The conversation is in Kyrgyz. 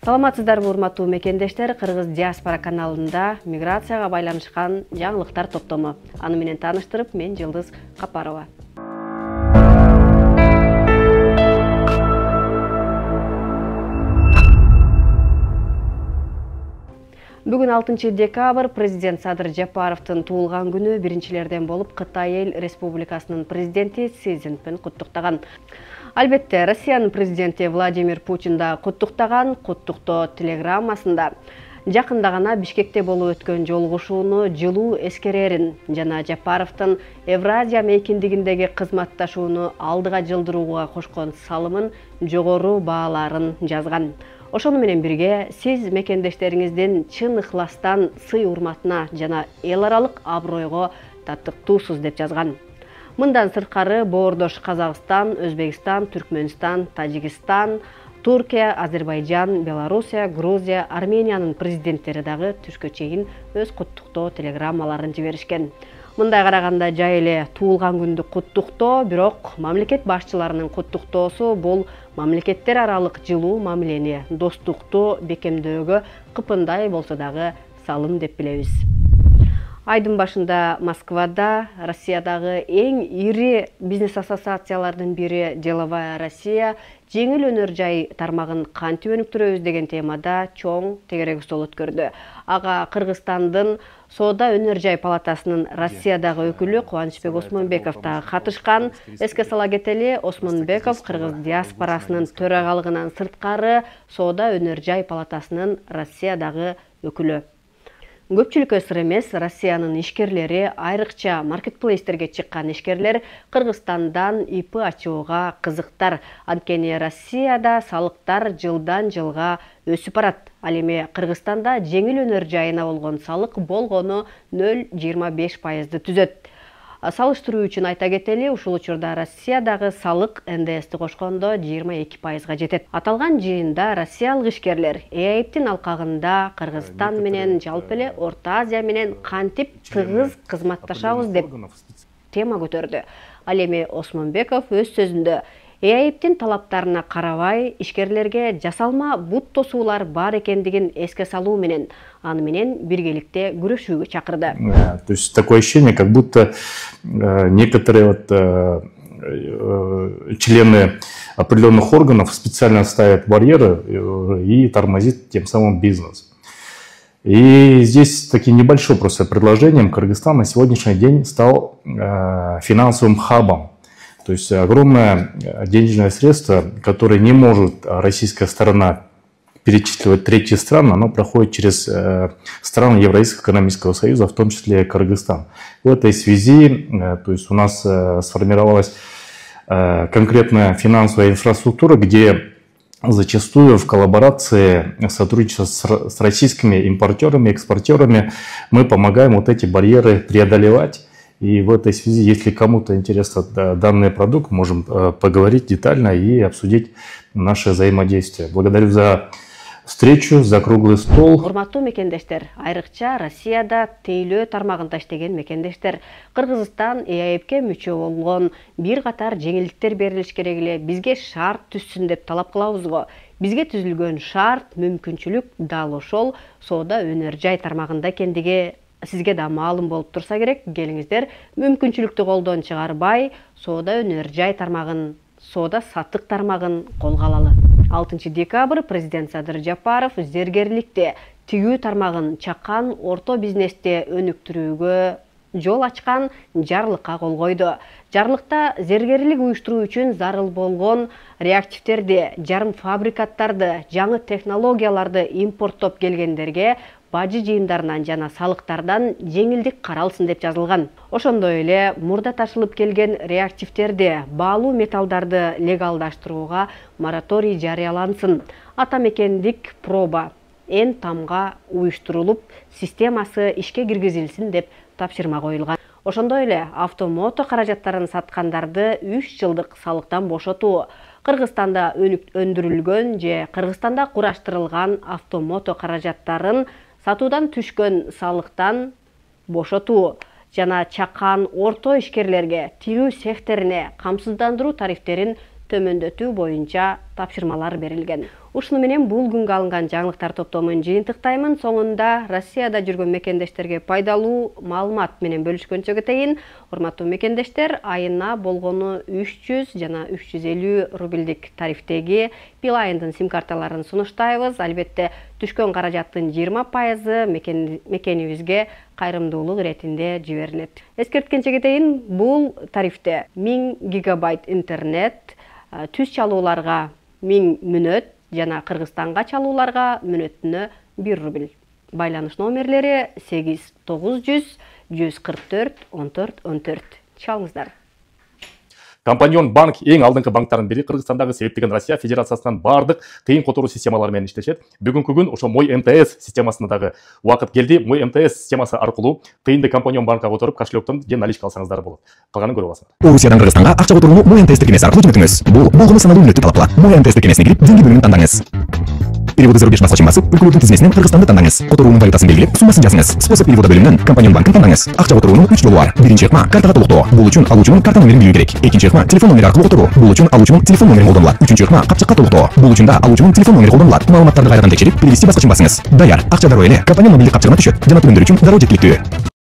Саламатсыздарбы урматтуу мекендештер, Кыргыз диаспора каналында миграцияга байланышкан жаңылыктар топтому. Аны менен тааныштырып, мен Жылдыз Капарова. Бүгүн 6 декабрь президент Садыр Жапаровдун туулган күнү биринчилерден болуп Кытай Эл Республикасынын президенти Си Цзиньпин куттуктаган. Албетте, Россиянын президенти Владимир Путин да куттуктаган куттуктоо телеграммасында жакында гана Бишкекте болуп өткөн жолугушууну жылуу эскерерин жана Жапаровдун Евразия мейкиндигиндеги кызматташууну алдыга жылдырууга кошкон салымын жогору бааларын жазган. Ошону менен бирге сиз мекендештериңиздин чын ыхластан сый урматына жана эл аралык абройго татыктуусуз деп жазган. Мындан сырткары боордош Казакстан, Өзбекстан, Түркмөнстан, Тажикстан, Туркия, Азербайджан, Белоруссия, Грузия, Армениянын президенттери дагы түшкө чейин өз куттуктоо телеграммаларын жиберишкен. Мындай караганда жай эле туулган күндү куттуктоо, бирок мамлекет башчыларынын куттуктоосу бул мамлекеттер аралык жылуу мамилени, достукту бекемдөөгө кыпындай болсо дагы салым деп билебиз. Айдын башында Москвада Россиядагы эң ири бизнес ассоциациялардын бири Деловая Россия жеңил өнөр жай тармагын кантип өнүктүрөбүз деген темада чоң тегерек стол өткөрдү. Ага Кыргызстандын Соода өнөр жай палатасынын Россиядагы өкүлү Кубанычбек Осмонбеков да катышкан. Эске сала кетели, Осмонбеков Кыргыз диаспорасынын төрагалыгынан сырткары Соода өнөр жай палатасынын Россиядагы өкүлү. Көпчүлүккө сыр эмес, Россиянын ишкерлери, айрыкча маркетплейстерге чыккан ишкерлер Кыргызстандан ИП ачууга кызыктар. Анткени Россияда салыктар жылдан жылга өсүп барат. Ал эми Кыргызстанда жеңил өнөр жайына болгон салык болгону 0,25% түзөт. Салыштыруу үчүн айта кетели, ушул учурда Россиядагы салык НДСти кошкондо 22%га жетет. Аталган жыйында россиялык ишкерлер ЭАИПтин алкагында Кыргызстан менен жалпы эле Орто Азия менен кантип тыгыз кызматташабыз деп тема көтөрдү. Ал эми Осмонбеков өз сөзүндө ЭАИПтин талаптарына карабай ишкерлерге жасалма бут тосуулар бар экендигин эске салуу менен аны менен биргеликте күрөшүүгө чакырды. То есть такое ощущение, как будто некоторые члены определенных органов специально ставят барьеры и тормозит тем самым бизнес. И здесь таким небольшое просто предложением Кыргызстан на сегодняшний день стал финансовым хабом. То есть огромное денежное средство, которое не может российская сторона перечисливать третьи страны, оно проходит через страны Евразийского экономического союза, в том числе Кыргызстан. В этой связи то есть у нас сформировалась конкретная финансовая инфраструктура, где зачастую в коллаборации сотрудничества с российскими импортерами, экспортерами мы помогаем вот эти барьеры преодолевать. И в этой связи, если кому-то интересен данный продукт, можем поговорить детально и обсудить наше взаимодействие. Благодарю за встречу, за круглый стол. Урматтуу мекендештер, айрыкча Россияда тейлөө тармагында иштеген мекендештер, Кыргызстан ЭАИПке мүчө болгон бир катар жеңилдиктер берилиш керек эле, бизге шарт түзсүн деп талап кылабыз го. Бизге түзүлгөн шарт, мүмкүнчүлүк дал ошол соода өнөр жай тармагында экендиги сизге да маалым болуп турса керек. Келиңиздер, мүмкүнчүлүктү колдон чыгарбай, соода өнөр жай тармагын, соода саттык тармагын колго алалы. 6 декабрь президент Садыр Жапаров зергерликте тигүү тармагын чакан орто бизнесте өнүктүрүүгө жол ачкан жарлыкка кол койду. Жарлыкта зергерлик уюштуруу үчүн зарыл болгон реактивтерди, жарым фабрикаттарды, жаңы технологияларды импорттоп келгендерге бажы жыйындарынан жана салыктардан жеңилдик каралсын деп жазылган. Ошондой эле мурда ташылып келген реактивтерди, баалуу металлдарды легалдаштырууга мораторий жарыялансын. Ата мекендик проба эн тамга уюштурулуп, системасы ишке киргизилсин деп тапшырма коюлган. Ошондой эле автомото каражаттарын саткандарды 3 жылдык салыктан бошотуу, Кыргызстанда өндүрүлгөн же Кыргызстанда кураштырылган автомото каражаттарын сатуудан түшкөн салыктан бошотуу жана чакан орто ишкерлерге тигүү цехтерине камсыздандыруу тарифтерин төмөндөтүү боюнча тапшырмалар берилген. Ушуну менен бул күнгө алынган жаңылыктар топтомун жыйынтыктаймын. Соңунда Россияда жүргөн мекендештерге пайдалуу маалымат менен бөлүшкөнчө кетейин. Урматтуу мекендештер, айына болгону 300 жана 350 рубльдик тарифтеги Билайндын сим карталарын сунуштайбыз. Албетте түшкөн каражаттын 20% мекенибизге кайрымдуулук иретинде жиберилет. Эскерткенче кетейин, бул тарифте 1000 гигабайт интернет, түз чалууларга 1000 мүнөт жана Кыргызстанга чалууларга мүнөтүнө 1 рубль. Байланыш номерлери 8900 144 14 14. Чалыңыздар. Компаньон банк эң алдыңкы банктардын бири. Кыргызстандагы себептеген Россия Федерациясынан бардык кыйын которуу системалары менен иштешет. Бүгүнкү күн ошо Мой МТС системасына дагы убакыт келди. Мой МТС системасы аркылуу кыйынды компаньон банкка которуп кошелектон же наличка алсаңыздар болот. Калганын көрүп аласыңдар. Орусиядан Кыргызстанга акча которууну Мой МТС тиркемеси аркылуу жөнөтүңүз. Бул болгону саналуу мүнөттү талаптала. Мой МТС тиркемесине кирип, деньги бөлүмүн тандаңыз. Переводы зарубеж басылышын басып, өлкөлөрдүн тизмесинен Кыргызстанды тандаңыз. Которуунун валютасын белгилеп, суммасын жазыңыз. Способ перевода бөлүмүнөн компаньон банкын тандаңыз. Акча которуунун 3 жолу бар. Биринчи ыкма картага толуктоо. Бул үчүн алуучунун карта номерин билүү керек. Экинчи ыкма телефон номери аркылуу которуу. Бул үчүн алуучунун телефон номерин колдонулат. Үчүнчү ыкма капчыкка толуктоо. Бул үчүн да алуучунун телефон номери колдонулат. Маалыматтарды кайрадан текшерип, перевести баскычын басыңыз. Даяр. Акча дароо эле компаньон мобилдик капчыгына түшөт. Жана төлөмдөр үчүн дароо жеткиликтүү.